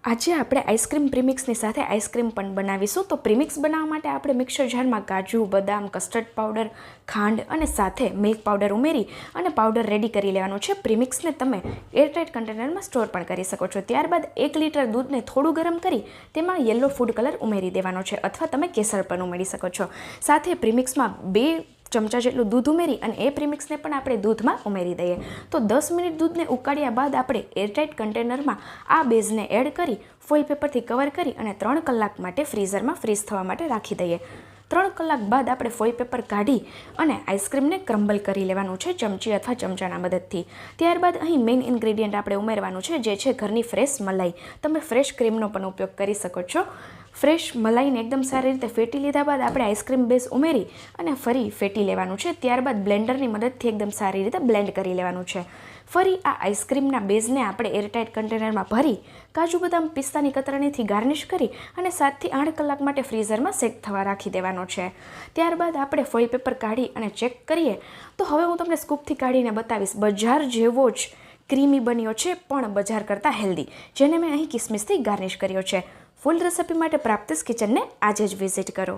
આજે આપણે આઈસ્ક્રીમ પ્રીમિક્સની સાથે આઈસ્ક્રીમ પણ બનાવીશું. તો પ્રીમિક્સ બનાવવા માટે આપણે મિક્સર જારમાં કાજુ, બદામ, કસ્ટર્ડ પાવડર, ખાંડ અને સાથે મિલ્ક પાવડર ઉમેરી અને પાવડર રેડી કરી લેવાનું છે. પ્રીમિક્સને તમે એરટાઇટ કન્ટેનરમાં સ્ટોર પણ કરી શકો છો. ત્યારબાદ 1 લીટર દૂધને થોડું ગરમ કરી તેમાં યલો ફૂડ કલર ઉમેરી દેવાનો છે અથવા તમે કેસર પણ ઉમેરી શકો છો. સાથે પ્રીમિક્સમાં 2 ચમચા જેટલું દૂધ ઉમેરી અને એ પ્રીમિક્સને પણ આપણે દૂધમાં ઉમેરી દઈએ. તો 10 મિનિટ દૂધને ઉકાળ્યા બાદ આપણે એરટાઇટ કન્ટેનરમાં આ બેઝને એડ કરી ફોઇલ પેપરથી કવર કરી અને 3 કલાક માટે ફ્રીઝરમાં ફ્રીઝ થવા માટે રાખી દઈએ. 3 કલાક બાદ આપણે ફોઇલ પેપર કાઢી અને આઈસ્ક્રીમને ક્રમ્બલ કરી લેવાનું છે ચમચી અથવા ચમચાના મદદથી. ત્યારબાદ અહીં મેઇન ઇન્ગ્રેડિયન્ટ આપણે ઉમેરવાનું છે, જે છે ઘરની ફ્રેશ મલાઈ. તમે ફ્રેશ ક્રીમનો પણ ઉપયોગ કરી શકો છો. ફ્રેશ મલાઈને એકદમ સારી રીતે ફેટી લીધા બાદ આપણે આઈસ્ક્રીમ બેઝ ઉમેરી અને ફરી ફેટી લેવાનું છે. ત્યારબાદ બ્લેન્ડરની મદદથી એકદમ સારી રીતે બ્લેન્ડ કરી લેવાનું છે. ફરી આ આઈસ્ક્રીમના બેઝને આપણે એરટાઇટ કન્ટેનરમાં ભરી કાજુ, બદામ, પિસ્તાની કતરણીથી ગાર્નિશ કરી અને 7 થી 8 કલાક માટે ફ્રીઝરમાં સેટ થવા રાખી દેવાનો છે. ત્યારબાદ આપણે ફોઇલ પેપર કાઢી અને ચેક કરીએ તો હવે હું તમને સ્કૂપથી કાઢીને બતાવીશ. બજાર જેવો જ ક્રીમી બન્યો છે, પણ બજાર કરતાં હેલ્ધી, જેને મેં અહીં કિસમિસથી ગાર્નિશ કર્યો છે. ફૂલ રેસિપી માટે પ્રાપ્તિસ કિચનને આજે જ વિઝિટ કરો.